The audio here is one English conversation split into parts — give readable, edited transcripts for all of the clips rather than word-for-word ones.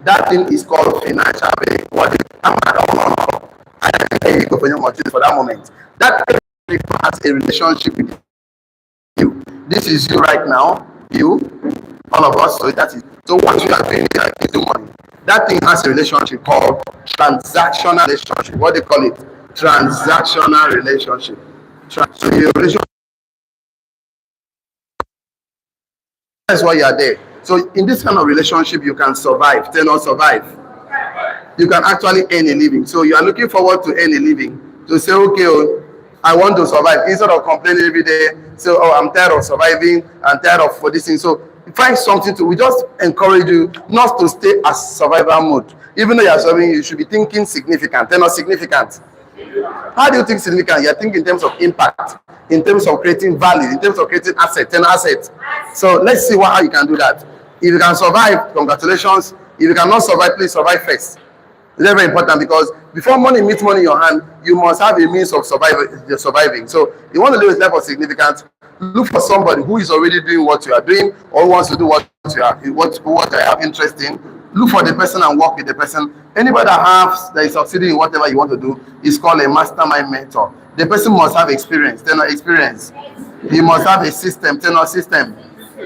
That thing is called financial pay. What is for that moment? That has a relationship with you. This is you right now, you, all of us. So that is so what you are doing is like giving money. That thing has a relationship called transactional relationship. What they call it? Transactional relationship. So your relationship, that's why you are there. So in this kind of relationship, you can survive. Tell us survive. You can actually earn a living. So you are looking forward to earn a living. To say, okay, oh, I want to survive. Instead of complaining every day, say, oh, I'm tired of surviving, I'm tired of for this thing. So find something to, we just encourage you not to stay as survival mode. Even though you are surviving, you should be thinking significant. They're not significant. How do you think significant? You're thinking in terms of impact, in terms of creating value, in terms of creating assets, and assets. So let's see how you can do that. If you can survive, congratulations. If you cannot survive, please survive first. It's very important because before money meets money in your hand, you must have a means of surviving. So you want to live a life of significance, look for somebody who is already doing what you are doing or wants to do what you have interest in. Look for the person and work with the person. Anybody that is succeeding in whatever you want to do is called a mastermind mentor. The person must have experience, tenor experience. He must have a system, tenor system.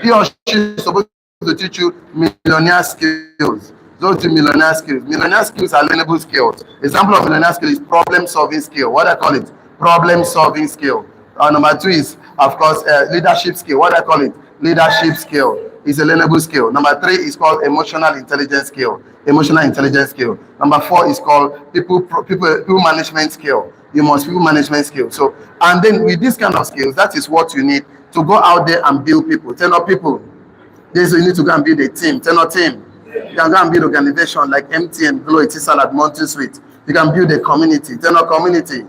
He or she is supposed to teach you millionaire skills. Those two millionaire skills. Millionaire skills are learnable skills. Example of millionaire skill is problem solving skill. What I call it? Problem solving skill. Number two is, of course, leadership skill. What I call it? Leadership skill is a learnable skill. Number three is called emotional intelligence skill. Emotional intelligence skill. Number four is called people management skill. You must people management skill. So, and then with this kind of skills, that is what you need to go out there and build people. Tell our people. This you need to go and build a team. Tell our team. You can go and build organization like MTN, Glo, Etisalat, Monty Suite. You can build a community. Tell our community.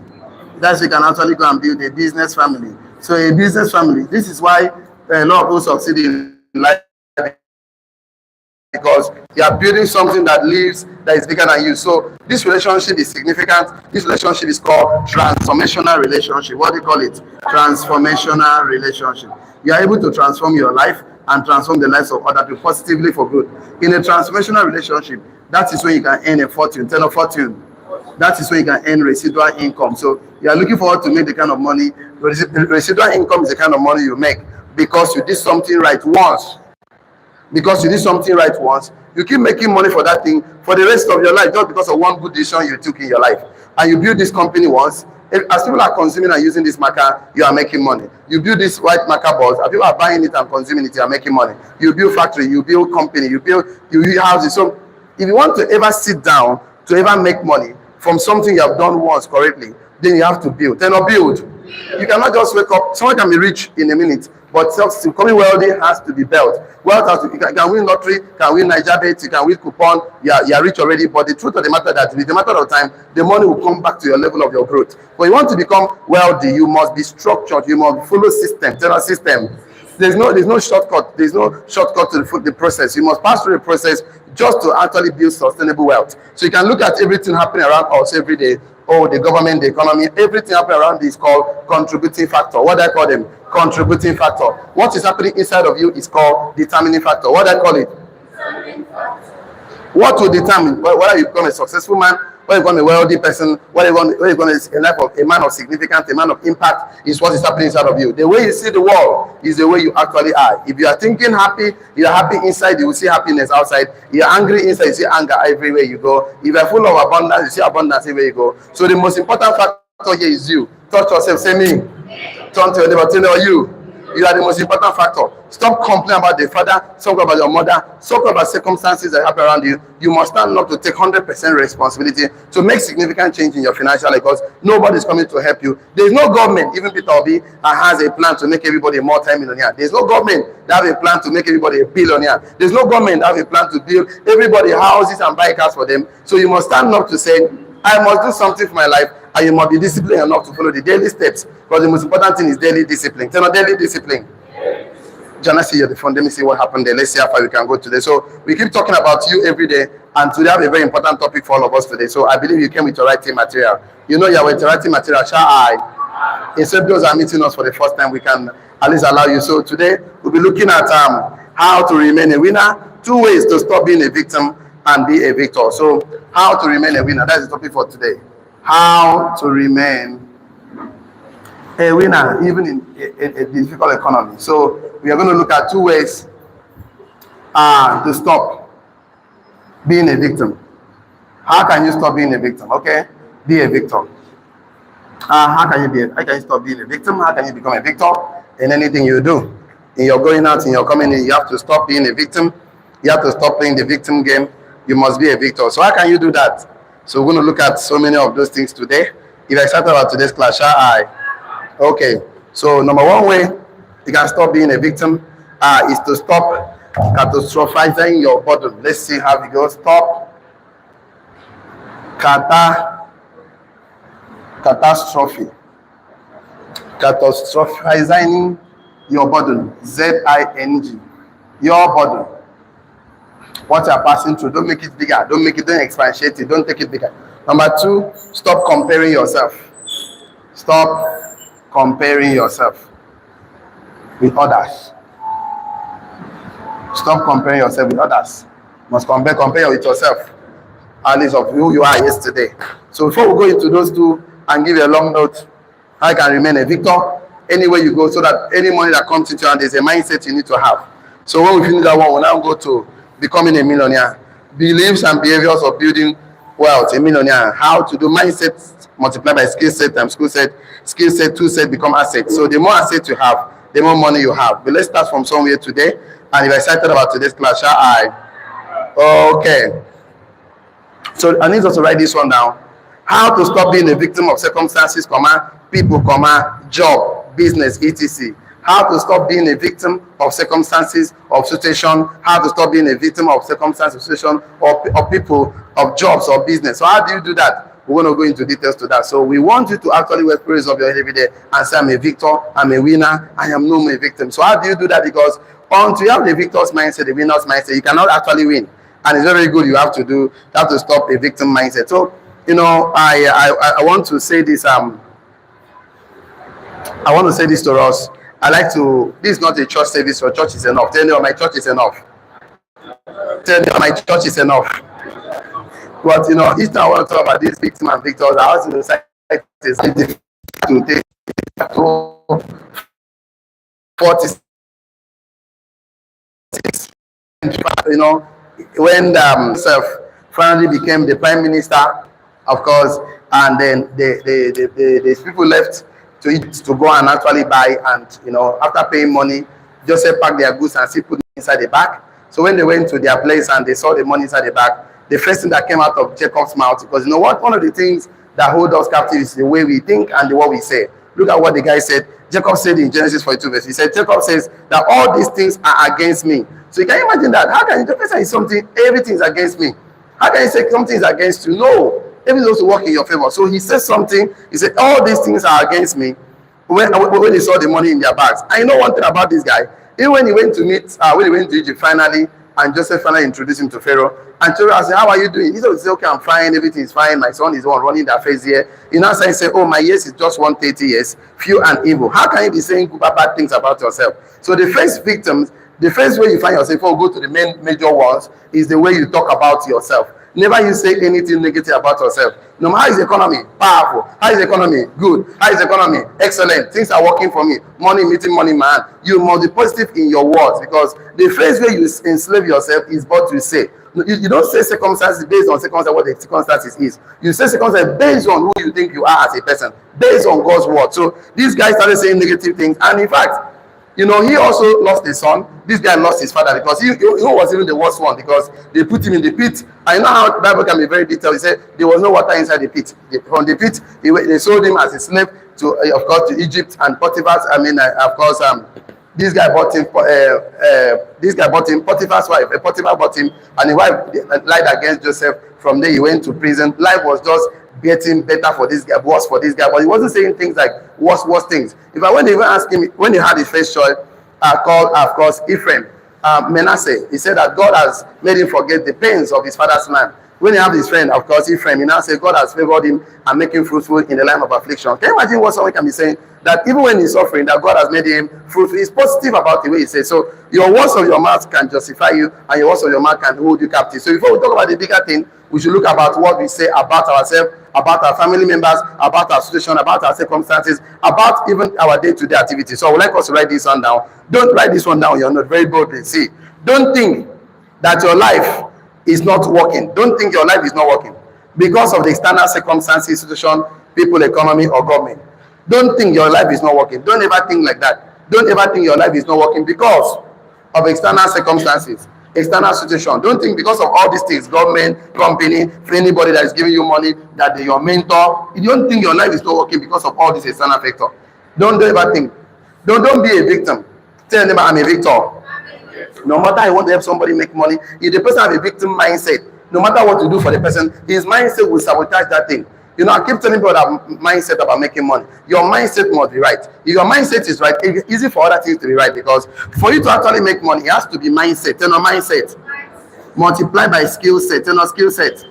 That's you can actually go and build a business family. So a business family. This is why a lot of people succeed in life, because you are building something that lives, that is bigger than you. So this relationship is significant. This relationship is called transformational relationship. What do you call it? Transformational relationship. You are able to transform your life and transform the lives of other people positively for good. In a transformational relationship, that is when you can earn a fortune, tell a fortune. That is when you can earn residual income. So you are looking forward to make the kind of money. Residual income is the kind of money you make because you did something right once. Because you did something right once, you keep making money for that thing for the rest of your life just because of one good decision you took in your life. And you build this company once. As people are consuming and using this marker, you are making money. You build this white marker boards, as people are buying it and consuming it, you are making money. You build factory, you build company, you build houses. So if you want to ever sit down to ever make money from something you have done once correctly, then you have to build. Then build. You cannot just wake up. Someone can be rich in a minute, but becoming wealthy has to be built. Wealth has to, you can win lottery, can win Niger Bet, you can win coupon, you are rich already. But the truth of the matter is that with the matter of time, the money will come back to your level of your growth. But you want to become wealthy, you must be structured, you must follow system, tell a system. There's no shortcut. There's no shortcut to the process. You must pass through the process just to actually build sustainable wealth. So you can look at everything happening around us every day. Oh, the government, the economy, everything happening around this is called contributing factor. What do I call them? Contributing factor. What is happening inside of you is called determining factor. What do I call it? What will determine whether you become a successful man, whether you become a wealthy person, whether you're going to a life of a man of significance, a man of impact, is what is happening inside of you. The way you see the world is the way you actually are. If you are thinking happy, you are happy inside, you will see happiness outside. If you are angry inside, you see anger everywhere you go. If you are full of abundance, you see abundance everywhere you go. So the most important factor here is you. Touch yourself, say me. Turn to your neighbor, tell you. You are the most important factor. Stop complaining about the father, stop about your mother, stop about circumstances that happen around you. You must stand up to take 100% responsibility to make significant change in your financial life, because nobody is coming to help you. There is no government, even Peter Obi has a plan to make everybody a multi-millionaire. There is no government that have a plan to make everybody a billionaire. There is no government that have a plan to build everybody houses and buy cars for them. So you must stand up to say, I must do something for my life, and you must be disciplined enough to follow the daily steps, because the most important thing is daily discipline. Tell me daily discipline. Jana, see you at the front. Let me see what happened there. Let's see how far we can go today. So we keep talking about you every day, and today I have a very important topic for all of us today. So I believe you came with your writing material. You know you are with your writing material. Shall I? Instead those are meeting us for the first time, we can at least allow you. So today we'll be looking at how to remain a winner, 2 ways to stop being a victim, and be a victor. So, how to remain a winner? That's the topic for today. How to remain a winner, even in a difficult economy. So, we are going to look at two ways to stop being a victim. How can you stop being a victim? Okay, be a victor. How can you stop being a victim? How can you become a victor in anything you do? In your going out, in your coming in, you have to stop being a victim. You have to stop playing the victim game. You must be a victor. So how can you do that? So we're going to look at so many of those things today. If you're excited about today's class, shall I? Okay. So number one way you can stop being a victim is to stop catastrophizing your burden. Let's see how it goes. Stop catastrophizing your burden. Z-I-N-G. Your burden. What you are passing through, don't make it bigger. Don't expatiate it. Don't take it bigger. Number two, stop comparing yourself. Stop comparing yourself with others. Stop comparing yourself with others. You must compare with yourself. At least of who you are yesterday. So before we go into those two and give you a long note, how you can remain a victor anywhere you go, so that any money that comes into you, and there's a mindset you need to have. So when we finish that one, we'll now go to becoming a millionaire. Beliefs and behaviors of building wealth, a millionaire. How to do mindset multiplied by skill set times skill set, two set become assets. So the more assets you have, the more money you have. But let's start from somewhere today. And if you're excited about today's class, shall I? Okay. So I need us to write this one down. How to stop being a victim of circumstances, people, job, business, etc. How to stop being a victim of circumstances, of situation. How to stop being a victim of circumstances, situation, or people, of jobs or business. So how do you do that? We're going to go into details to that. So we want you to actually wear praise of your head every day and say, I'm a victor, I'm a winner, I am no more a victim. So how do you do that? Because until you have the victor's mindset, the winner's mindset, you cannot actually win. And it's very good. You have to stop a victim mindset. So, I want to say this. I want to say this to us. This is not a church service. Your church is enough. Tell you, my church is enough. Tell you, my church is enough. But, each time I want to talk about this victim and victors, I also decide to take 46, when himself finally became the prime minister, of course, and then the people left to go and actually buy, and after paying money, Joseph packed their goods and still put it inside the bag. So when they went to their place and they saw the money inside the bag, the first thing that came out of Jacob's mouth, because one of the things that hold us captive is the way we think and the way we say. Look at what the guy said. Jacob said in Genesis 42 verse, he said, Jacob says that all these things are against me. So you can imagine that. How can you say something, everything is against me? How can you say something is against you? No, everything is also work in your favor. So he says something, he said, all these things are against me. When he saw the money in their bags. I know one thing about this guy. Even when he went to when he went to Egypt finally, and Joseph finally introduced him to Pharaoh, and Pharaoh asked him, how are you doing? He said, okay, I'm fine, everything is fine. My son is one running the affairs here. He now said, oh, my years is just 130 years, few and evil. How can you be saying bad things about yourself? So the first victims, the first way you find yourself, before you go to the major ones, is the way you talk about yourself. Never you say anything negative about yourself. No matter how is the economy? Powerful. How is the economy? Good. How is the economy? Excellent. Things are working for me. Money meeting money, man. You must be positive in your words, because the first way you enslave yourself is what you say. You don't say circumstances based on circumstances, what the circumstances is. You say circumstances based on who you think you are as a person, based on God's word. So these guys started saying negative things, and in fact, he also lost his son. This guy lost his father, because he was even the worst one, because they put him in the pit. I know how the Bible can be very detailed. He said there was no water inside the pit. From the pit, they sold him as a slave to, of course, to Egypt and Potiphar's. This guy bought him. Potiphar's wife. Potiphar bought him, and the wife lied against Joseph. From there, he went to prison. Life was just getting better for this guy, worse for this guy, but he wasn't saying things like worse things. In fact, when they even asked him, when he had his first child, called, of course, Ephraim, Manasseh, he said that God has made him forget the pains of his father's land. When he have his friend, of course, his friend, he now say God has favored him and make him fruitful in the line of affliction. Can you imagine what someone can be saying? That even when he's suffering, that God has made him fruitful. He's positive about the way he says. So your words of your mouth can justify you, and your words of your mouth can hold you captive. So before we talk about the bigger thing, we should look about what we say about ourselves, about our family members, about our situation, about our circumstances, about even our day-to-day activities. So I would like us to write this one down. Don't write this one down on your note very boldly. See, don't think that your life is not working. Don't think your life is not working because of the external circumstances, situation, people, economy, or government. Don't think your life is not working. Don't ever think like that. Don't ever think your life is not working because of external circumstances, external situation. Don't think because of all these things, government, company, for anybody that is giving you money, that they're your mentor. You don't think your life is not working because of all these external factors. Don't ever think. Don't be a victim. Tell them I'm a victor. No matter I want to help somebody make money, if the person has a victim mindset, no matter what you do for the person, his mindset will sabotage that thing. You know, I keep telling people that mindset about making money. Your mindset must be right. If your mindset is right, it's easy for other things to be right, because for you to actually make money, it has to be mindset. You know, mindset. Multiply by skill set. You know, skill set.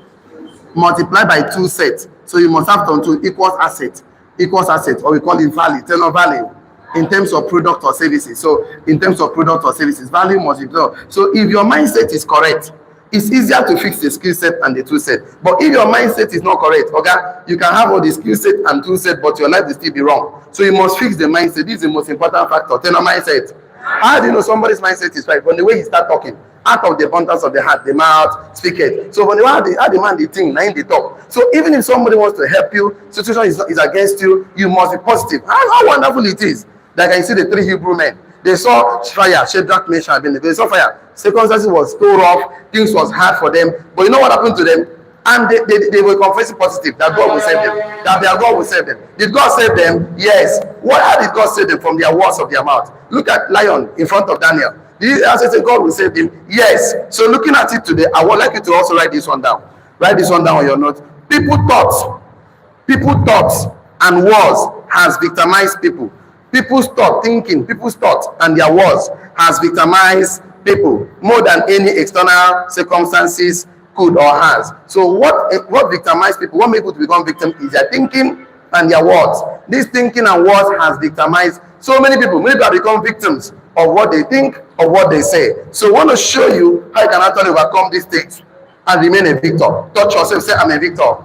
Multiply by 2 sets. So you must have done 2 equals asset. Equals asset, or we call it value. You know, value. In terms of product or services. So in terms of product or services, value must be there. So if your mindset is correct, it's easier to fix the skill set and the 2 set. But if your mindset is not correct, okay, you can have all the skill set and 2 set, but your life will still be wrong. So you must fix the mindset. This is the most important factor. Tell your mindset. How do you know somebody's mindset is right? From the way he start talking. Out of the abundance of the heart, the mouth speaketh. So when how the man the thing, now they talk. So even if somebody wants to help you, situation is against you, you must be positive. How wonderful it is. Like I see the 3 Hebrew men. They saw fire, Shadrach, Meshach, and Abednego. They saw fire. Circumstances was so rough, things was hard for them. But you know what happened to them? And they were confessing positive that God will save them, that their God will save them. Did God save them? Yes. How did God save them? From their words of their mouth. Look at lion in front of Daniel. Did he also say God will save him? Yes. So looking at it today, I would like you to also write this one down. Write this one down on your note. People thought, and words has victimized people. People's thought, thinking, people's thought, and their words has victimized people more than any external circumstances could or has. So what victimized people, what makes people to become victims is their thinking and their words. This thinking and words has victimized so many people. Many people have become victims of what they think, of what they say. So I want to show you how you can actually overcome these things and remain a victor. Touch yourself, say I'm a victor.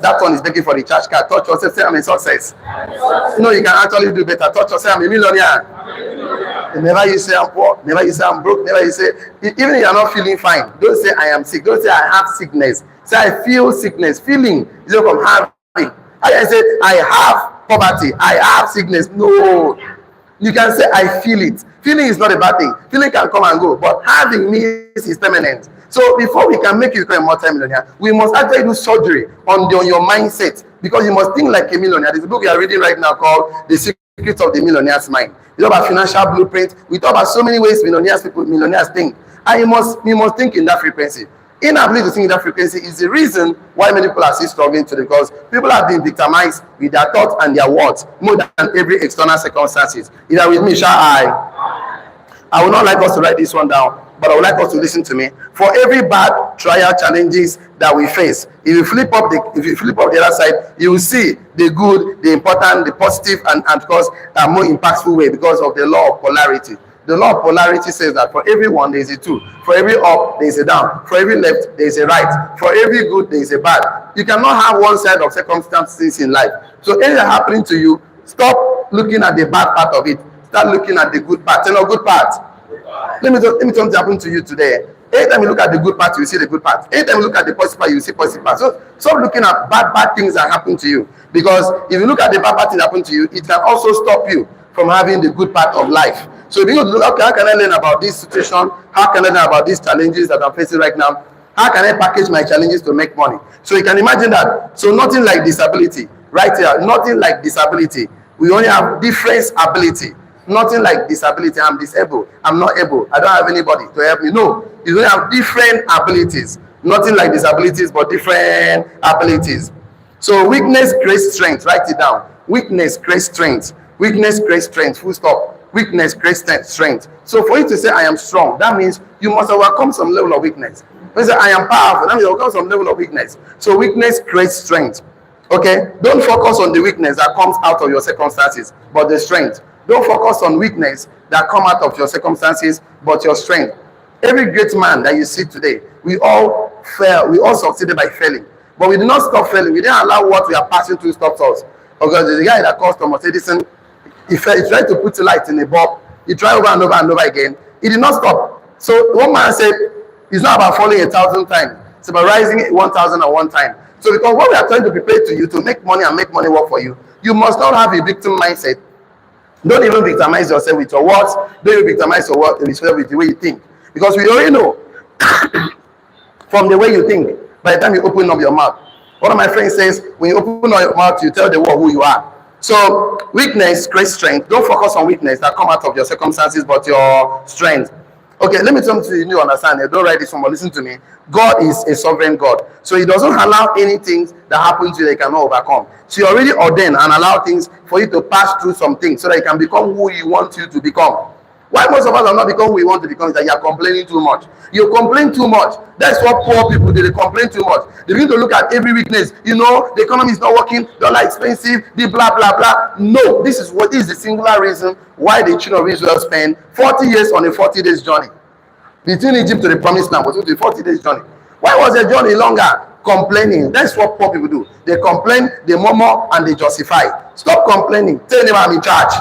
That one is begging for the church card. Touch yourself, say I'm a success. No, you can actually do better. Touch yourself, I'm a millionaire. Never you say I'm poor, never you say I'm broke, never you say, even if you're not feeling fine, don't say I am sick. Don't say I have sickness. Say I feel sickness. Feeling is not from having. I can say I have poverty, I have sickness. No. You can say I feel it. Feeling is not a bad thing. Feeling can come and go, but having means is permanent. So before we can make you become a multi-millionaire, we must actually do surgery on your mindset, because you must think like a millionaire. There's a book we are reading right now called The Secret of the Millionaire's Mind. We talk about financial blueprint. We talk about so many ways millionaires think. And you must think in that frequency. Inability to think in that frequency is the reason why many people are still struggling today, because people have been victimized with their thoughts and their words more than every external circumstances. You are with me, shall I would not like us to write this one down, but I would like us to listen to me. For every bad trial, challenges that we face, if you flip up the other side, you will see the good, the important, the positive, and of course a more impactful way, because of the law of polarity. The law of polarity says that for every one there is a 2. For every up there is a down. For every left there is a right. For every good there is a bad. You cannot have one side of circumstances in life. So anything happening to you, stop looking at the bad part of it. Start looking at the good part. You know, good part. Let me tell you something happened to you today. Anytime you look at the good part, you see the good part. Anytime you look at the positive part, you see positive part. So stop looking at bad things that happen to you. Because if you look at the bad thing that happened to you, it can also stop you from having the good part of life. So if you look, okay, how can I learn about this situation? How can I learn about these challenges that I'm facing right now? How can I package my challenges to make money? So you can imagine that. So nothing like disability. Right here, nothing like disability. We only have different ability. Nothing like disability. I'm disabled. I'm not able. I don't have anybody to help me. No. You only have different abilities. Nothing like disabilities, but different abilities. So weakness creates strength. Write it down. Weakness creates strength. Weakness creates strength. Full stop. Weakness creates strength. So for you to say I am strong, that means you must overcome some level of weakness. When you say, I am powerful, that means there will come some level of weakness. So weakness creates strength. Okay? Don't focus on the weakness that comes out of your circumstances, but the strength. Don't focus on weakness that come out of your circumstances, but your strength. Every great man that you see today, we all fail. We all succeeded by failing. But we did not stop failing. We didn't allow what we are passing through stop us. Because there's a guy that calls Thomas Edison. He tried to put light in a bulb. He tried over and over and over again. He did not stop. So one man said, it's not about falling 1,000 times. It's about rising 1,001 times. So because what we are trying to prepare to you to make money and make money work for you, you must not have a victim mindset. Don't even victimize yourself with your words. Don't even victimize yourself with the way you think. Because we already know from the way you think, by the time you open up your mouth. One of my friends says, when you open up your mouth, you tell the world who you are. So weakness creates strength. Don't focus on weakness that come out of your circumstances, but your strength. Okay, let me tell you, you understand. Don't write this one, but listen to me. God is a sovereign God. So he doesn't allow anything that happens to you that you cannot overcome. So he already ordained and allow things for you to pass through some things so that you can become who he wants you to become. Why most of us are not become who we want to become is that you are complaining too much. You complain too much. That's what poor people do. They complain too much. They begin to look at every weakness. You know, the economy is not working, dollar expensive, the blah, blah, blah. No, this is the singular reason why the children of Israel spent 40 years on a 40 days journey. Between Egypt to the promised land was a 40 days journey. Why was the journey longer? Complaining. That's what poor people do. They complain, they murmur, and they justify. Stop complaining. Tell them I'm in charge.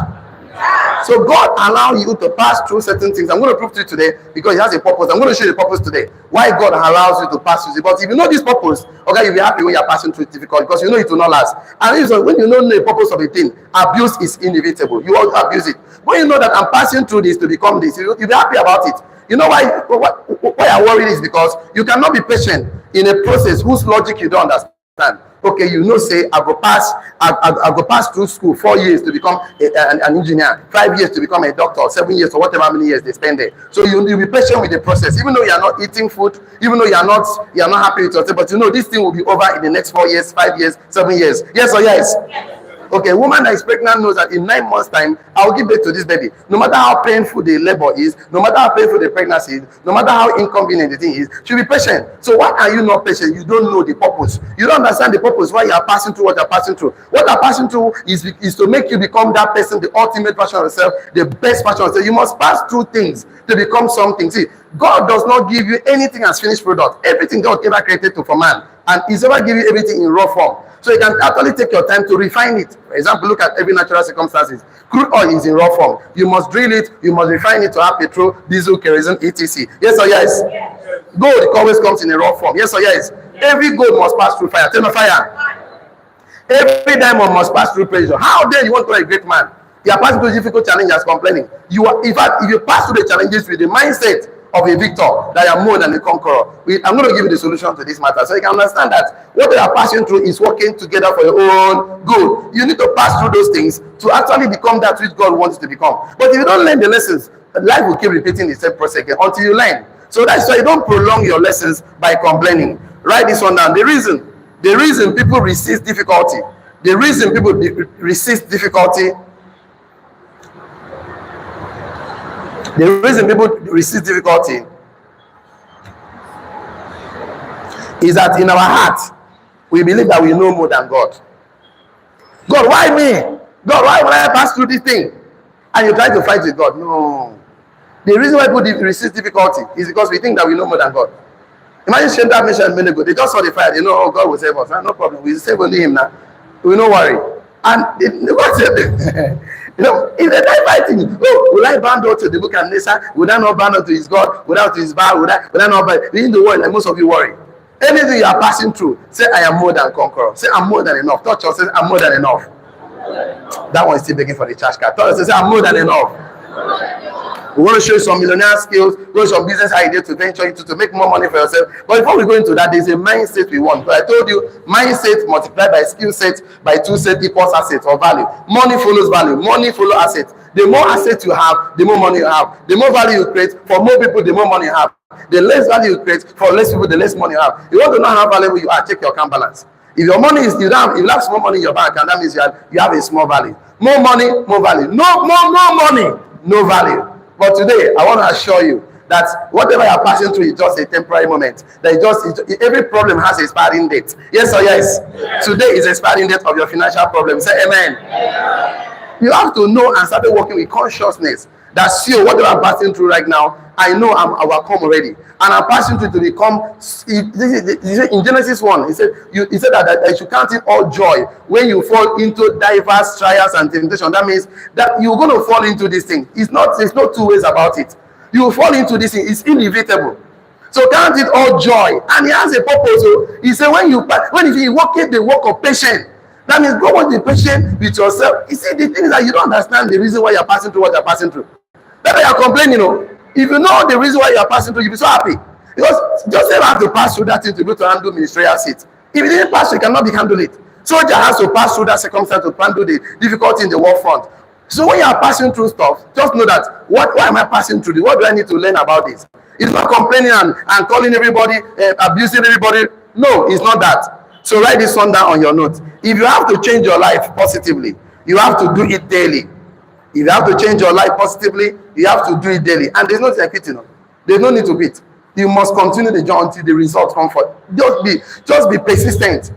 So God allows you to pass through certain things. I'm going to prove to you today because it has a purpose. I'm going to show you the purpose today. Why God allows you to pass through it. But if you know this purpose, okay, you'll be happy when you're passing through difficult because you know it will not last. And when you know the purpose of a thing, abuse is inevitable. You will abuse it. When you know that I'm passing through this to become this, you'll be happy about it. You know why I'm worried is because you cannot be patient in a process whose logic you don't understand. Okay, you know, say I go pass through school 4 years to become an engineer, 5 years to become a doctor, 7 years or whatever many years they spend there. So you'll be patient with the process, even though you are not eating food, even though you are not happy with yourself. But you know this thing will be over in the next 4 years, 5 years, 7 years. Yes or yes? Okay, a woman that is pregnant knows that in 9 months' time, I will give birth to this baby. No matter how painful the labor is, no matter how painful the pregnancy is, no matter how inconvenient the thing is, she'll be patient. So why are you not patient? You don't know the purpose. You don't understand the purpose why you are passing through what you are passing through. What you are passing through is to make you become that person, the ultimate version of yourself, the best version of yourself. You must pass through things to become something. See, God does not give you anything as finished product. Everything God ever created for man, and He's ever give you everything in raw form. So you can actually take your time to refine it. For example, look at every natural circumstances. Crude oil is in raw form. You must drill it, you must refine it to have petrol, diesel, kerosene, etc. Yes or yes? Yes. Gold always comes in a raw form. Yes or yes? Every gold must pass through fire. Tell me fire. Every diamond must pass through pressure. How dare you want to be a great man? You are passing through difficult challenges, complaining. In fact, if you pass through the challenges with the mindset of a victor, that you are more than a conqueror. I'm going to give you the solution to this matter so you can understand that what you are passing through is working together for your own good. You need to pass through those things to actually become that which God wants you to become. But if you don't learn the lessons, life will keep repeating the same process again until you learn. So that's why you don't prolong your lessons by complaining. Write this one down. The reason people resist difficulty, is that in our heart, we believe that we know more than God. God, why me? God, why would I pass through this thing? And you try to fight with God. No. The reason why people resist difficulty is because we think that we know more than God. Imagine Shadrach, Meshach, and Abednego. They just saw the fire. Oh, God will save us. No problem. We save only Him now. We don't worry. And God said, if they die fighting, will I bow down to the book and Nebuchadnezzar? Would I not bow down to his God? Would I not to his Baal? Would I not bow? In the world, like most of you worry. Anything you are passing through, say, I am more than conqueror. Say, I'm more than enough. Touch yourself, I'm more than enough. That one is still begging for the church card. Touch yourself, say, I'm more than enough. We want to show you some millionaire skills, go some business ideas to venture into to make more money for yourself. But before we go into that, there's a mindset we want. But I told you, mindset multiplied by skill set by 2 set equals assets or value. Money follows value. Money follows assets. The more assets you have, the more money you have. The more value you create, for more people, the more money you have. The less value you create, for less people, the less money you have. You want to know how valuable you are, check your account balance. If your money is, you have small money in your bank, and that means you have a small value. More money, more value. No more money, no value. But today, I want to assure you that whatever you're passing through is just a temporary moment. Every problem has a expiring date. Yes or yes? Today is the expiring date of your financial problem. Say amen. You have to know and start working with consciousness that, see, whatever I'm passing through right now, I know I'm overcome already, and I'm passing through to become. In Genesis 1, he said that I should count it all joy when you fall into diverse trials and temptation. That means that you're going to fall into this thing. There's no two ways about it. You will fall into this thing. It's inevitable. So count it all joy, and he has a purpose. So he said, when you walk in the work of patience, that means go on, be patient with yourself. You see, the thing is that you don't understand the reason why you're passing through what you're passing through. That's why you're complaining. If you know the reason why you're passing through, you'll be so happy. Because Joseph had to pass through that thing to go to handle ministerial seat. If he didn't pass through, he cannot be handled it. Soldier has to pass through that circumstance to handle the difficulty in the war front. So when you are passing through stuff, just know that why am I passing through this? What do I need to learn about this? It's not complaining and calling everybody, abusing everybody. No, it's not that. So write this one down on your notes. If you have to change your life positively, you have to do it daily. If you have to change your life positively, you have to do it daily. And there's no quitting. There's no need to quit. You must continue the journey until the results come forth. Just be persistent.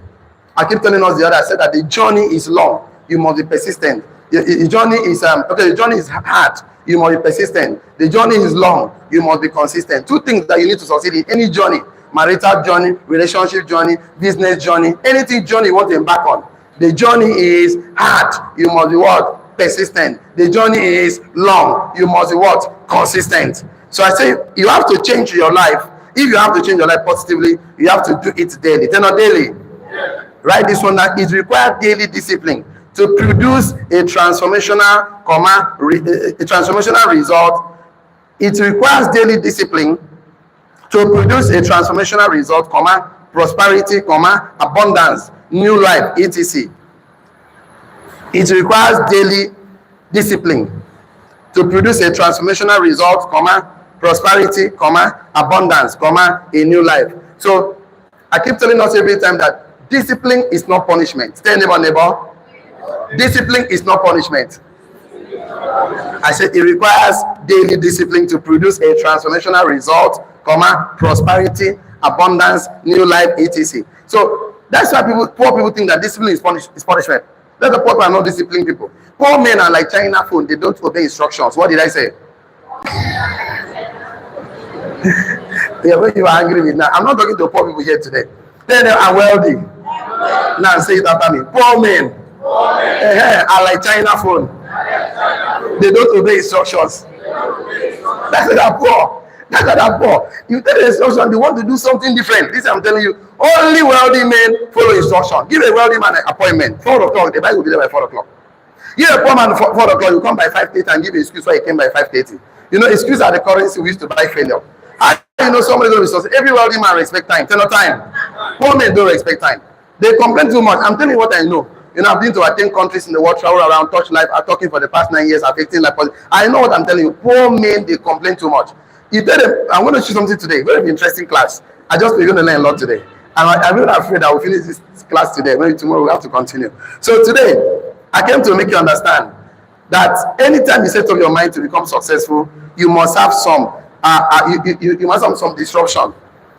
I keep telling us I said that the journey is long. You must be persistent. The journey is the journey is hard. You must be persistent. The journey is long. You must be consistent. Two things that you need to succeed in any journey: marital journey, relationship journey, business journey, anything journey you want to embark on. The journey is hard. You must be what? Persistent. The journey is long. You must be what? Consistent. So I say you have to change your life. If you have to change your life positively, you have to do it daily. Then not daily. Yeah. Write this one down. It requires daily discipline to produce a transformational result. It requires daily discipline to produce a transformational result, prosperity, abundance, new life, etc. It requires daily discipline to produce a transformational result, prosperity, abundance, a new life. So I keep telling us every time that discipline is not punishment. Tell neighbor. Discipline is not punishment. I said it requires daily discipline to produce a transformational result, prosperity, abundance, new life, etc. So that's why poor people think that discipline is punishment. That's the poor people are not disciplined people. Poor men are like China phone. They don't obey instructions. What did I say? Yeah, when you are angry with now, I'm not talking to poor people here today. Then they are wealthy. Now say it after me. Poor men are like China phone. They don't obey instructions. That's why they're poor. That's why they're poor. You tell the instruction, they want to do something different. This I'm telling you. Only wealthy men follow instruction. Give a wealthy man an appointment. 4 o'clock. The bike will be there by 4 o'clock. Give a poor man 4 o'clock. You come by 5:30 and give an excuse why he came by 5:30. You know, excuses are the currency we used to buy failure. How do you know somebody going to be successful? Every wealthy man respect time. Tell no time. Poor men don't respect time. They complain too much. I'm telling you what I know. You know, I've been to 10 countries in the world, travel around, touch life. I'm talking for the past 9 years, affecting life. I know what I'm telling you. Poor men, they complain too much. You tell them, I'm going to show something today. Very interesting class. We're going to learn a lot today. And I'm really afraid I will finish this class today. Maybe tomorrow we'll have to continue. So today, I came to make you understand that anytime you set up your mind to become successful, you must have some you must have some disruption.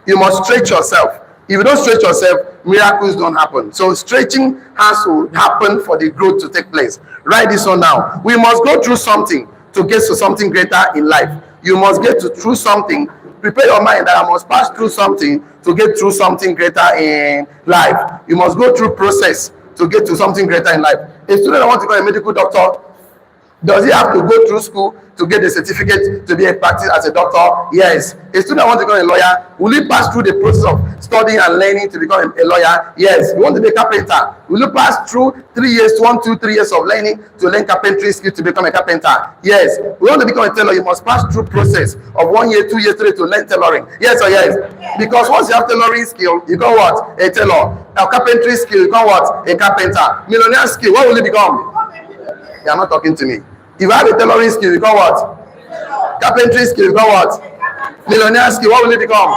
You must stretch yourself. If you don't stretch yourself, miracles don't happen. So stretching has to happen for the growth to take place. Write this one down. We must go through something to get to something greater in life. You must get through something. Prepare your mind that I must pass through something to get through something greater in life. You must go through process to get to something greater in life. A student that wants to become a medical doctor, does he have to go through school to get a certificate to be a practice as a doctor? Yes. A student that wants to become a lawyer, will he pass through the process of studying and learning to become a lawyer? Yes. You want to be a carpenter, will you pass through 3 years, 1, 2, 3 years of learning to learn carpentry skills to become a carpenter? Yes. We want to become a tailor, you must pass through process of 1 year, 2 years, 3 years to learn tailoring. Yes or yes? Because once you have tailoring skill, you become what? A tailor. A carpentry skill, you become what? A carpenter. Millionaire skill, what will you become? You are not talking to me. If you have a tailoring skill, you become what? Carpentry skill, you become what? Millionaire skill, what will it become?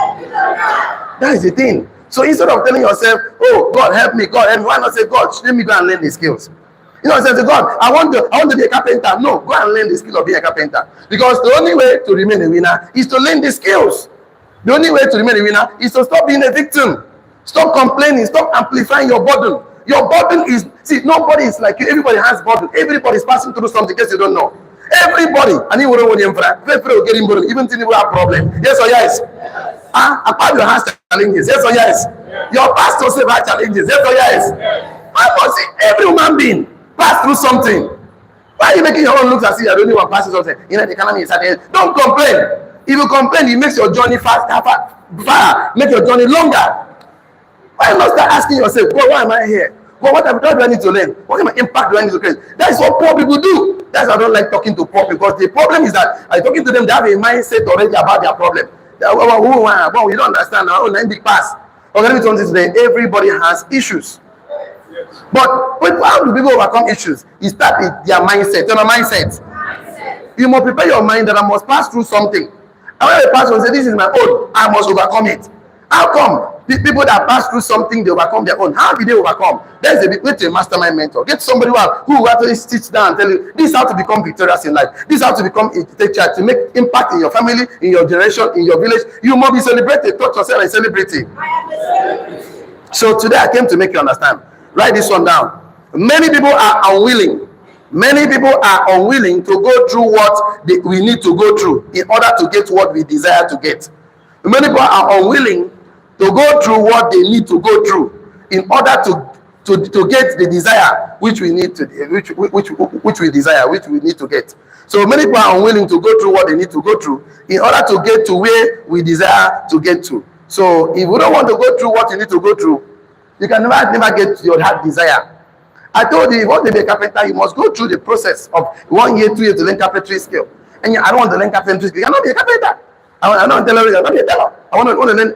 That is the thing. So instead of telling yourself, oh, God help me, why not say, God, let me go and learn these skills? You know, I said to God, I want to be a carpenter. No, go and learn the skill of being a carpenter. Because the only way to remain a winner is to learn the skills. The only way to remain a winner is to stop being a victim. Stop complaining. Stop amplifying your burden. Your burden is, see, nobody is like you. Everybody has burden. Everybody is passing through something, in case you don't know. Everybody. And you wouldn't want him for that. Even if you have a problem. Yes or yes? Apart your has challenges. Yes or yes? Your pastor said have challenges. Yes or yes? I must see every human being pass through something. Why are you making your own look as if you're the only one passing something? You know, the economy is starting. Don't complain. If you complain, it makes your journey faster, make your journey longer. Why you not start asking yourself, God, why am I here? God, what do I need to learn? What kind of impact do I need to create? That is what poor people do. That's why I don't like talking to poor people, because the problem is that I'm talking to them, they have a mindset already about their problem. Well, you don't understand. Oh, big pass. Okay, let me tell you today, everybody has issues. But how do people overcome issues? You start with their mindset. You know, mindset. You must prepare your mind that I must pass through something. And when a person say, this is my own, I must overcome it. How come? The people that pass through something, they overcome their own. How do they overcome? There's a bit to a mastermind mentor. Get somebody who actually sits down and tell you, this is how to become victorious in life. This is how to become a teacher, to make impact in your family, in your generation, in your village. You must be celebrated. Touch yourself and celebrate it. So today I came to make you understand. Write this one down. Many people are unwilling. Many people are unwilling to go through what we need to go through in order to get what we desire to get. Many people are unwilling to go through what they need to go through in order to get the desire which we need to which we desire, which we need to get. So many people are unwilling to go through what they need to go through in order to get to where we desire to get to. So if we don't want to go through what you need to go through, you can never get your heart desire. I told you, if you want to be a carpenter, you must go through the process of 1 year, 2 years to learn carpentry skill. And I don't want to learn carpentry skill. You cannot be a carpenter. I don't tell you, I'm not be a teller. I want to learn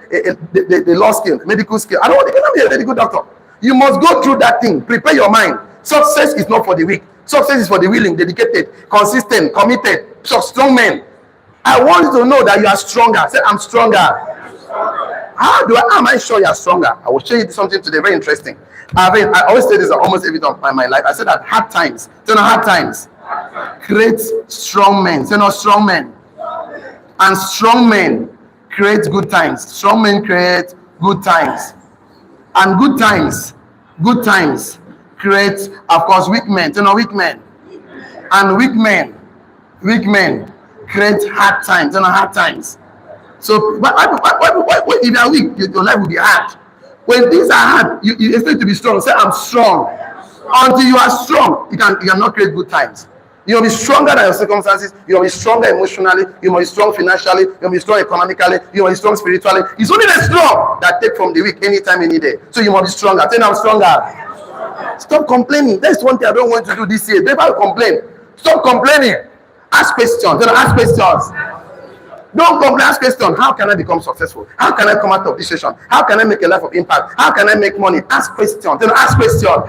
the law skill, medical skill. I don't want to, you cannot be a medical doctor. You must go through that thing. Prepare your mind. Success is not for the weak. Success is for the willing, dedicated, consistent, committed, strong men. I want you to know that you are stronger. Say, I'm stronger. How am I sure you are stronger? I will show you something today very interesting. I always say this almost every time in my life. I said that hard times, hard times create strong men. Strong men. And strong men create good times. Strong men create good times. And good times create, of course, weak men. Weak men. And weak men create hard times. Hard times. So why, if you are weak, your life will be hard. When things are hard, you expect to be strong. Say, I'm strong. Until you are strong, you cannot create good times. You will be stronger than your circumstances. You will be stronger emotionally. You must be strong financially. You will be strong economically. You will be strong spiritually. It's only the strong that take from the weak anytime, any day. So you must be stronger. Tell me, I'm stronger. Stop complaining. That's one thing I don't want to do this year. Never complain. Stop complaining. Ask questions. Ask questions. Don't complain. Ask questions. How can I become successful? How can I come out of this situation? How can I make a life of impact? How can I make money? Ask questions. Ask questions.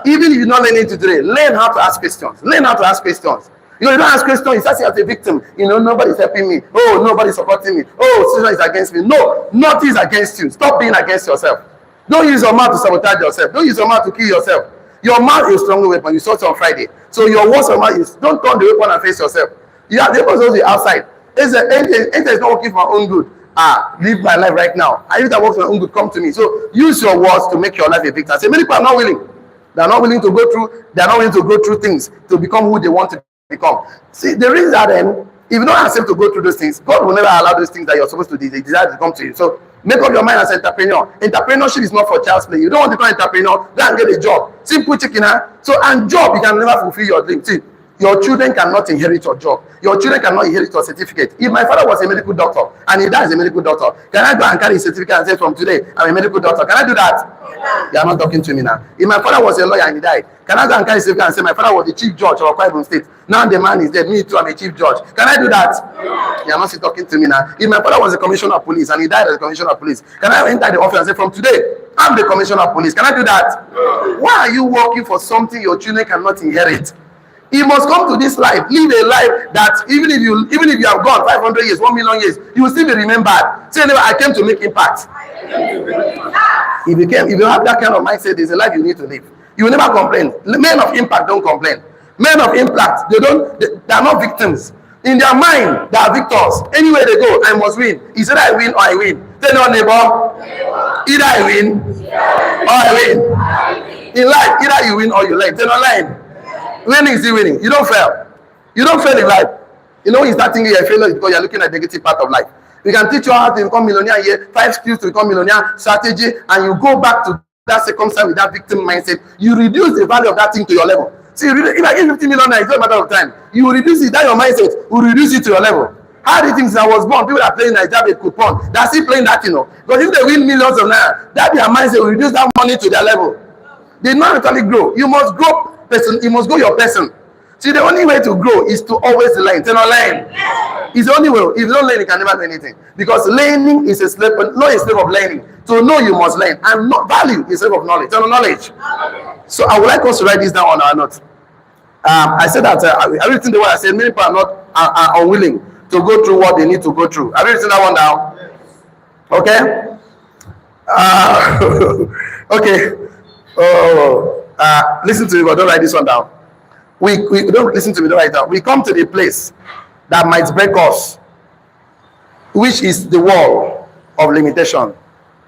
Even if you're not learning today, learn how to ask questions. Learn how to ask questions. You don't ask questions, you start as a victim. Nobody's helping me. Oh, nobody's supporting me. Oh, situation is against me. No, nothing is against you. Stop being against yourself. Don't use your mouth to sabotage yourself. Don't use your mouth to kill yourself. Your mouth is a strong weapon. You saw it on Friday. So your words of mouth is, don't turn the weapon and face yourself. You have the weapon to be outside. Enter is not working for my own good. Live my life right now. I if that works for my own good, come to me. So use your words to make your life a victor. Say, many people are not willing. They are not willing to go through. They are not willing to go through things to become who they want to become. See, the reason that if you don't accept to go through those things, God will never allow those things that you're supposed to desire to come to you. So make up your mind as an entrepreneur. Entrepreneurship is not for child's play. You don't want to become an entrepreneur, go and get a job. Simple chicken, So and job, you can never fulfill your dream. See, your children cannot inherit your job. Your children cannot inherit your certificate. If my father was a medical doctor and he dies a medical doctor, can I go and carry his certificate and say from today I'm a medical doctor? Can I do that? You are not talking to me now. If my father was a lawyer and he died, can I go and carry his certificate and say my father was the chief judge of Akwa Ibom State? Now the man is dead. Me too, I'm a chief judge. Can I do that? You are not talking to me now. If my father was a commissioner of police and he died as a commissioner of police, can I enter the office and say from today I'm the commissioner of police? Can I do that? Why are you working for something your children cannot inherit? You must come to this life, live a life that even if you have gone 500 years, 1 million years, you will still be remembered. Say, I came to make impact. If you have that kind of mindset, there's a life you need to live. You will never complain. Men of impact don't complain. Men of impact, they are not victims. In their mind, they are victors. Anywhere they go, I must win. It's either I win or I win. Tell your neighbor, either I win or I win. In life, either you win or you learn. Tell your line. Winning is still winning. You don't fail. You don't fail in life. You know, when you start thinking you're a failure because you're looking at the negative part of life. We can teach you how to become millionaire here, 5 skills to become millionaire, strategy, and you go back to that circumstance with that victim mindset. You reduce the value of that thing to your level. See, if I give 50 million, it's not a matter of time. You reduce it, that your mindset will reduce it to your level. How do you think since I was born, people are playing Nigeria with coupon, they're still playing that, you know. Because if they win millions of naira, that their mindset will reduce that money to their level. They not actually grow. You must grow person, you must grow your person. See, the only way to grow is to always learn. Tell learn. It's the only way. If you don't learn, you can never do anything. Because learning is a slave, not a slave of learning. To know, you must learn. And not value is a slave of knowledge. Tell knowledge. So I would like us to write this down on our notes. I said that everything the way I said, many people are unwilling to go through what they need to go through. Have you written that one down? Okay. Okay. Listen to me, but don't write this one down. We don't listen to me, don't write it down. We come to the place that might break us, which is the wall of limitation.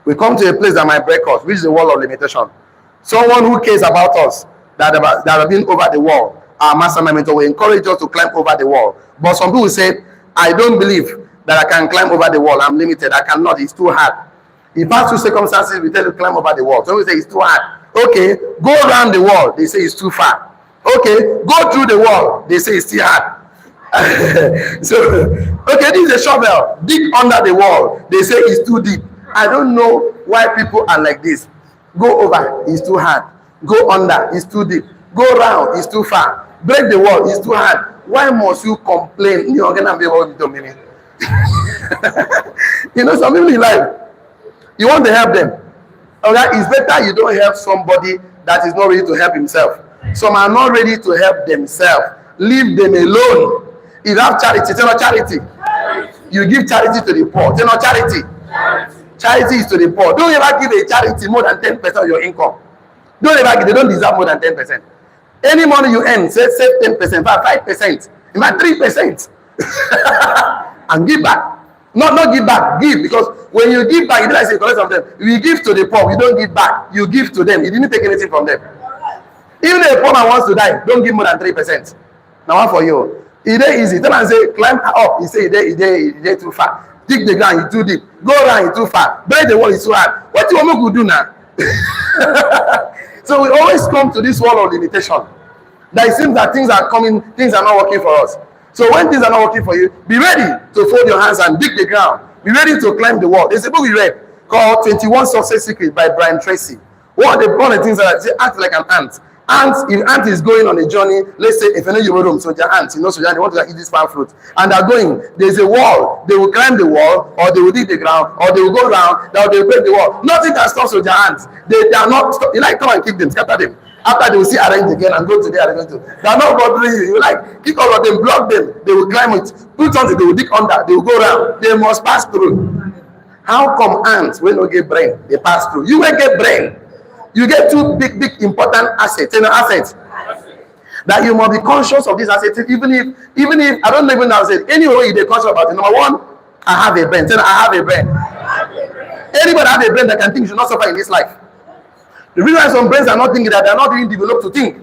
We come to a place that might break us, which is the wall of limitation. Someone who cares about us, that have been over the wall, our mastermind mentor will encourage us to climb over the wall. But some people say, I don't believe that I can climb over the wall. I'm limited. I cannot. It's too hard. In past 2 circumstances, we tell you to climb over the wall. Some people say it's too hard. Okay, go around the wall. They say it's too far. Okay, go through the wall. They say it's still hard. So, okay, this is a shovel. Dig under the wall. They say it's too deep. I don't know why people are like this. Go over, it's too hard. Go under, it's too deep. Go round, it's too far. Break the wall, it's too hard. Why must you complain? You're gonna be able to dominate. You know, some people in life, you want to help them. Okay, it's better you don't help somebody that is not ready to help himself. Some are not ready to help themselves. Leave them alone. If you have charity, tell no charity. You give charity to the poor. Tell no charity. Charity is to the poor. Don't ever give a charity more than 10% of your income. Don't ever give. They don't deserve more than 10%. Any money you earn, save 10%, 5%, in fact 3%, and give back. Not give back, give, because when you give back, you don't say collect from them. We give to the poor, we don't give back. You give to them. You didn't take anything from them. Even if a poor man wants to die, don't give more than 3%. Now one for you. It's easy. Tell him say climb up. He say it's too far. Dig the ground, it's too deep. Go around, it's too far. Break the wall, it's too hard. What do you want to do now? So we always come to this wall of limitation. That it seems that things are coming, things are not working for us. So when things are not working for you, be ready to fold your hands and dig the ground. Be ready to climb the wall. There's a book we read called 21 Success Secrets by Brian Tracy. One of the things that they act like an ant. If ant is going on a journey, let's say if you know your room, so your ants, you know, so they want to eat this palm fruit, and they're going, there's a wall, they will climb the wall, or they will dig the ground, or they will go around, or they will break the wall. Nothing can stop soldier ants. They are not stop. You like come and kick them, scatter them. After they will see arrange again and go to there, they are not bothering you. You like kick all of them, block them, they will climb it, put something, they will dig under, they will go around, they must pass through. How come ants will not get brain? They pass through. You will get brain. You get two big important assets, assets. That you must be conscious of these assets, even if I don't even know how to say it. Anyway, you're conscious about it. Number one, I have a brain. Say, I have a brain. Anybody have a brain that can think should not suffer in this life. The reason why some brains are not thinking that they are not even developed to think.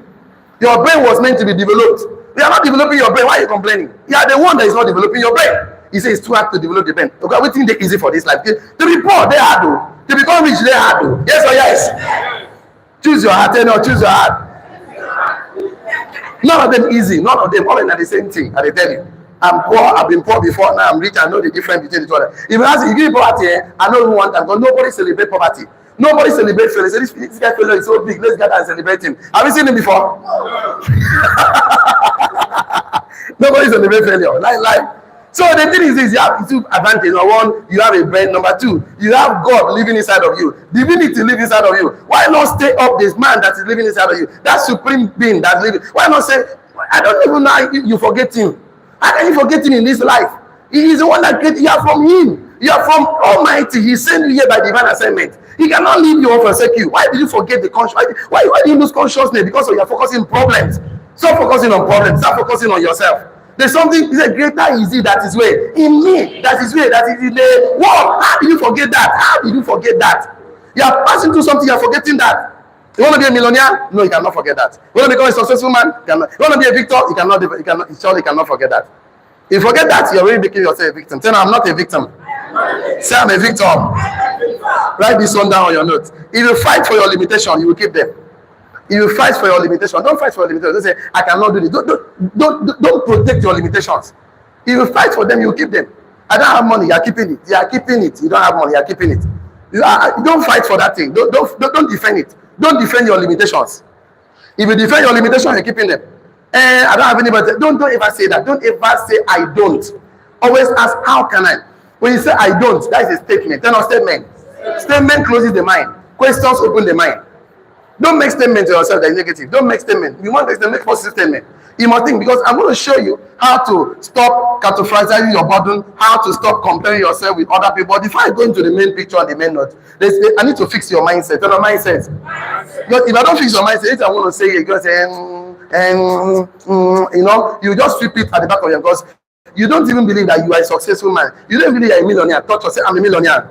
Your brain was meant to be developed. They are not developing your brain. Why are you complaining? You are the one that is not developing your brain. He says it's too hard to develop the brain. Okay, we think they're easy for this life. To be poor, they hard though. To become rich, they hard though. Yes or yes? Choose your heart, no, choose your heart. None of them easy, none of them all in the same thing. I tell you, I'm poor, I've been poor before, now I'm rich, I know the difference between the two. If you ask, you give poverty, I know who want that, because nobody celebrates poverty. Nobody celebrates failure. So this guy failure is so big, let's get and celebrate him. Have you seen him before? Nobody celebrates failure. Like. So the thing is this, you have two advantages. Number one, you have a brain. Number two, you have God living inside of you. Divinity live inside of you. Why not stay up this man that is living inside of you? That supreme being that's living. Why not say, I don't even know how you forget him. How can you forget him in this life? He is the one that created you. Are from him. You are from Almighty. He sent you here by divine assignment. He cannot leave you or forsake you. Why did you forget the conscious? Why do you lose consciousness? Because you are focusing on problems. Stop focusing on problems. Start focusing on yourself. There's something, is a greater is it that is way in me, that is way, that is in the world. How did you forget that? How did you forget that? You are passing through something, you are forgetting that. You want to be a millionaire? No, you cannot forget that. You want to become a successful man? You cannot. You want to be a victor? You surely cannot forget that. If you forget that, you're already making yourself a victim. Say, no, I'm not a victim. Say, I'm a victim. Write this one down on your notes. If you fight for your limitation, you will keep them. If you fight for your limitation, don't fight for your limitation. Don't say, I cannot do this. Don't protect your limitations. If you fight for them, you will keep them. I don't have money, you are keeping it. You are keeping it. You don't have money, you are keeping it. You don't fight for that thing. Don't defend it. Don't defend your limitations. If you defend your limitations, you're keeping them. I don't have anybody. Don't ever say that. Don't ever say I don't. Always ask, how can I? When you say I don't, that is a statement. Then a statement. Statement closes the mind. Questions open the mind. Don't make statement to yourself that is negative. Don't make statement. You want to make positive statement. You must think, because I'm going to show you how to stop catastrophizing your burden, how to stop comparing yourself with other people. But before I go into the main picture and the main note, I need to fix your mindset. Tell your mindset. Because if I don't fix your mindset, I'm going to say you're going to say, you know, you just flip it at the back of your, because you don't even believe that you are a successful man. You don't believe you're a millionaire. Touch yourself, I'm a millionaire.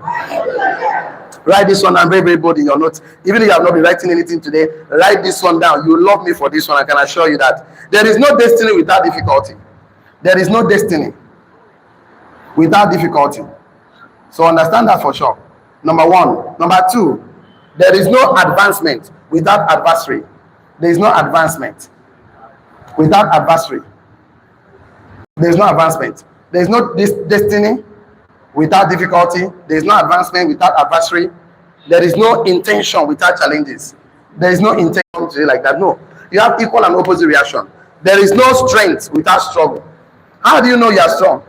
Write this one down, very, very bold in your notes. Even if you have not been writing anything today, write this one down. You will love me for this one. I can assure you that. There is no destiny without difficulty. There is no destiny without difficulty. So understand that for sure. Number one. Number two, there is no advancement without adversary. There is no advancement without adversary. There is no advancement. There is no destiny without difficulty. There is no advancement without adversary. There is no intention without challenges. There is no intention to like that. No. You have equal and opposite reaction. There is no strength without struggle. How do you know you are strong?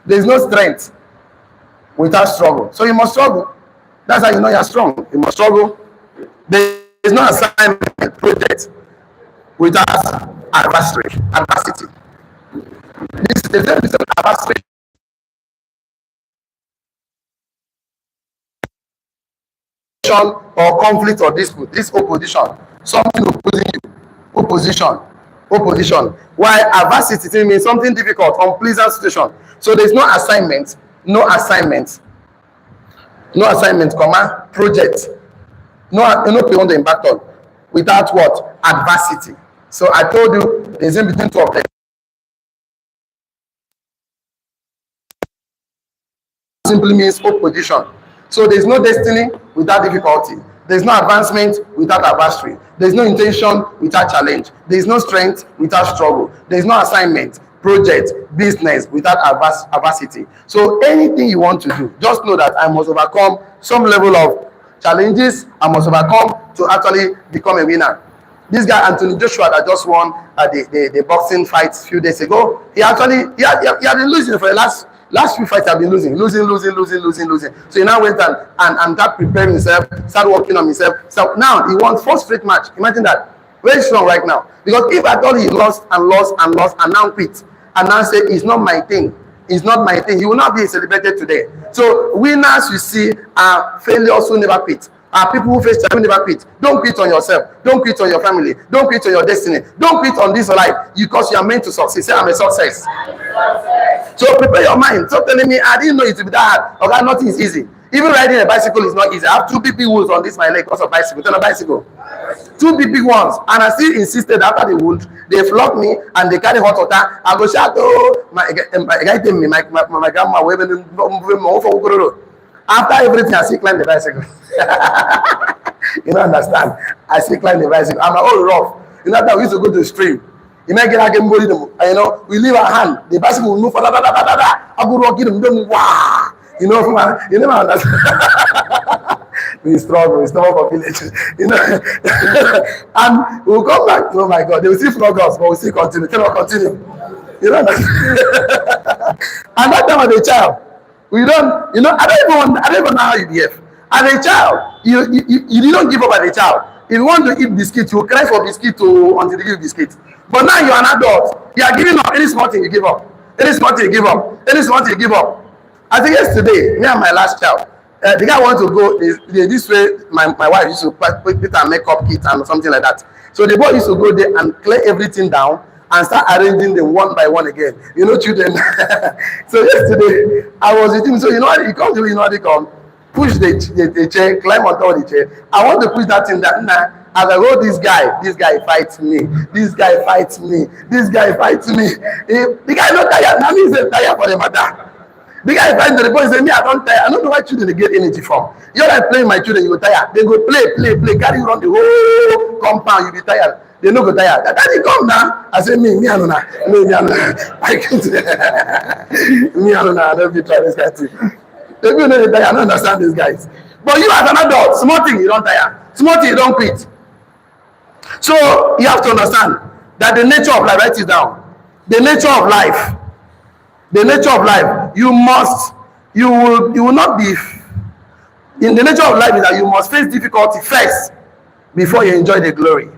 There is no strength without struggle. So you must struggle. That's how you know you are strong. You must struggle. There is no assignment project without adversity. This is the adversity. Or conflict or dispute, this opposition, something opposing you, opposition. Why adversity means something difficult, unpleasant situation. So there's no assignment, comma, project, no beyond the impact on, without what? Adversity. So I told you there's in between two of them. Simply means opposition. So there's no destiny without difficulty. There's no advancement without adversity. There's no intention without challenge. There's no strength without struggle. There's no assignment, project, business without adversity. So anything you want to do, just know that I must overcome some level of challenges. I must overcome to actually become a winner. This guy, Anthony Joshua, that just won the boxing fight a few days ago, he had been losing for the last few fights. Have been losing. So he now went and started preparing himself, started working on himself. So now he won 4 straight match. Imagine that. Very strong right now. Because if I thought he lost and now quit and now say it's not my thing, he will not be celebrated today. So winners you see are failures who never quit. Are people who face challenge never quit. Don't quit on yourself. Don't quit on your family. Don't quit on your destiny. Don't quit on this life because you are meant to succeed. Say, I'm a success. So prepare your mind. Stop telling me, I didn't know it would be that hard. Okay, nothing is easy. Even riding a bicycle is not easy. I have 2 big wounds on this my leg because of bicycle. Turn a bicycle. 2 big ones. And I still insisted after the wound, they flogged me and they carry hot water. I go shout, oh, my grandma, after everything, I still climb the bicycle. You don't understand? I still climb the bicycle. I'm all rough. You know that we used to go to the stream. You might get again, you know, we leave our hand. The bicycle will move. I go walking them. Wow. You know, you never understand. We struggle for village. You know, and we'll come back. Oh my God, they will still flog us, but we'll still continue. Cannot continue. You know, and that time as a child, we don't. You know, I don't even know how you behave. As a child, you don't give up as a child. If you want to eat biscuit, you will cry for biscuit until you give biscuit. But now you are an adult. You are giving up any small thing you give up. Any small thing you give up. I think yesterday, me and my last child, The guy wants to go this way. My wife used to put her makeup kit and something like that. So the boy used to go there and clear everything down and start arranging them one by one again. You know, children. So yesterday I was with him. So you know how he comes to me, you know how they come. Push the chair, climb on top of the chair. I want to push that thing down. Nah, as I go, this guy fights me. This guy fights me. This guy fights me. The guy not tired. Now he's tired for the matter. The guy fights to the point say, me, I don't tire. I don't know why children get energy from. You're like playing my children, you go tired. They go play, carry you around the whole compound, you be tired. They no go tired. Daddy, come now. I say, me, I don't know. I can't. Me, I don't know. I don't be trying this guy too. If you know the tire, I don't understand these guys. But you as an adult, small thing, you don't tire. Small thing, you don't quit. So you have to understand that the nature of life, write it down. The nature of life. The nature of life, you will not be, in the nature of life is that you must face difficulty first before you enjoy the glory.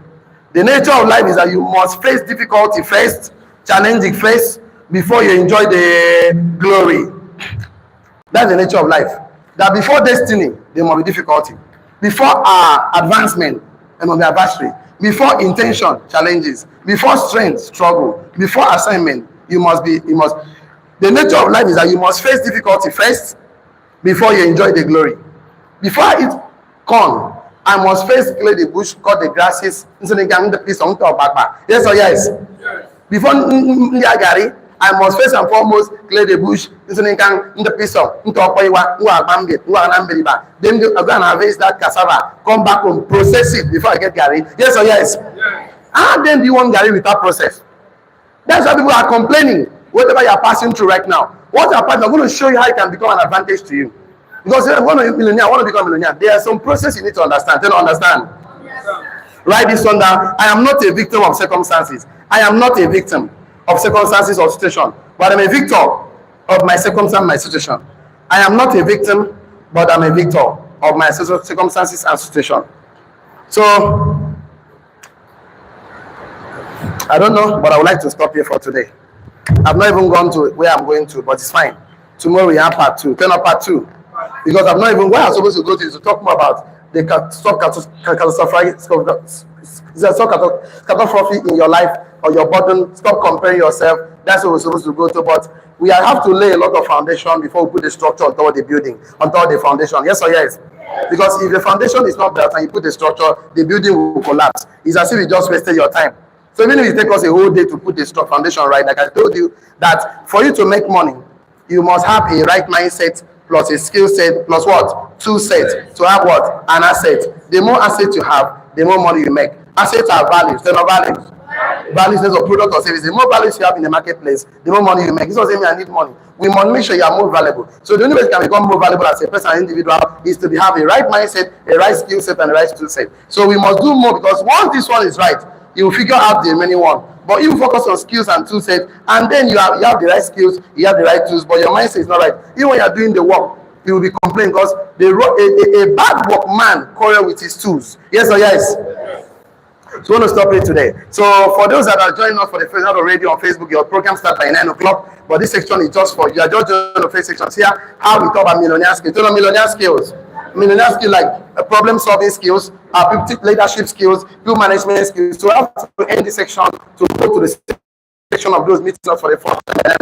The nature of life is that you must face difficulty first, challenging first, before you enjoy the glory. That's the nature of life. That before destiny, there must be difficulty. Before advancement, there must be adversity. Before intention, challenges. Before strength, struggle. Before assignment, the nature of life is that you must face difficulty first before you enjoy the glory. Before I eat corn, I must first clear the bush, cut the grasses, yes or yes? Before Gary, I must first and foremost clear the bush, then I'm going to harvest that cassava, come back and process it before I get Gary. Yes or yes? How then do you want Gary without process? That's why people are complaining. Whatever you are passing through right now, what you are passing, I'm going to show you how it can become an advantage to you. Because I want to be a millionaire, I want to become a millionaire. There are some process you need to understand. Tell you understand. Yes. Write this one down. I am not a victim of circumstances. I am not a victim of circumstances or situation, but I'm a victor of my circumstance, my situation. I am not a victim, but I'm a victor of my circumstances and situation. So, I don't know, but I would like to stop here for today. I've not even gone to where I'm going to, but it's fine. Tomorrow we have part 2. Turn up part 2. Because I'm not even where I'm supposed to go to is to talk more about the catastrophe in your life or your burden. Stop comparing yourself. That's what we're supposed to go to. But we have to lay a lot of foundation before we put the structure on top of the building, on top of the foundation. Yes or yes? Because if the foundation is not built and you put the structure, the building will collapse. It's as if you just wasted your time. So even if it takes us a whole day to put the foundation right, like I told you, that for you to make money, you must have a right mindset plus a skill set plus what? 2 sets to have what? An asset. The more assets you have, the more money you make. Assets are values. They're not values. Values of product or service. The more values you have in the marketplace, the more money you make. It's not saying I need money. We must make sure you are more valuable. So the only way you can become more valuable as a person, an individual, is to have a right mindset, a right skill set, and a right skill set. So we must do more, because once this one is right, you will figure out the remaining one. But you focus on skills and tool set, and then you have the right skills, you have the right tools, but your mindset is not right. Even when you are doing the work, you will be complaining because a bad workman quarrel with his tools. Yes or yes? So we want to stop it today. So for those that are joining us for the first time already on Facebook, your program starts by 9 o'clock. But this section is just for you. Are just joining the first section. Here, how we talk about millionaire skills. You know, millionaire skills. Millionaire skills like problem solving skills, leadership skills, people management skills. So I have to end this section to go to the section of those meetings for the first time.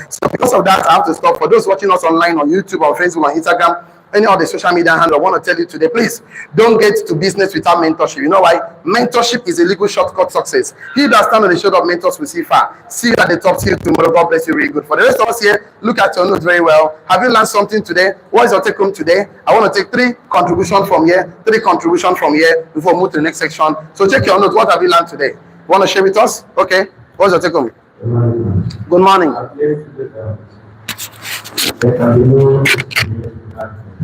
So because of that, I have to stop. For those watching us online on YouTube, on Facebook, on Instagram, any of the social media handle, I want to tell you today, please don't get to business without mentorship. You know why? Mentorship is a legal shortcut success. He that stands on the shoulder of mentors will see far. See you at the top. See you tomorrow. God bless you really good. For the rest of us here, look at your notes very well. Have you learned something today? What is your take home today? I want to take 3 contributions from here, 3 contributions from here before we move to the next section. So check your notes. What have you learned today? Want to share with us? Okay. What's your take home? Good morning.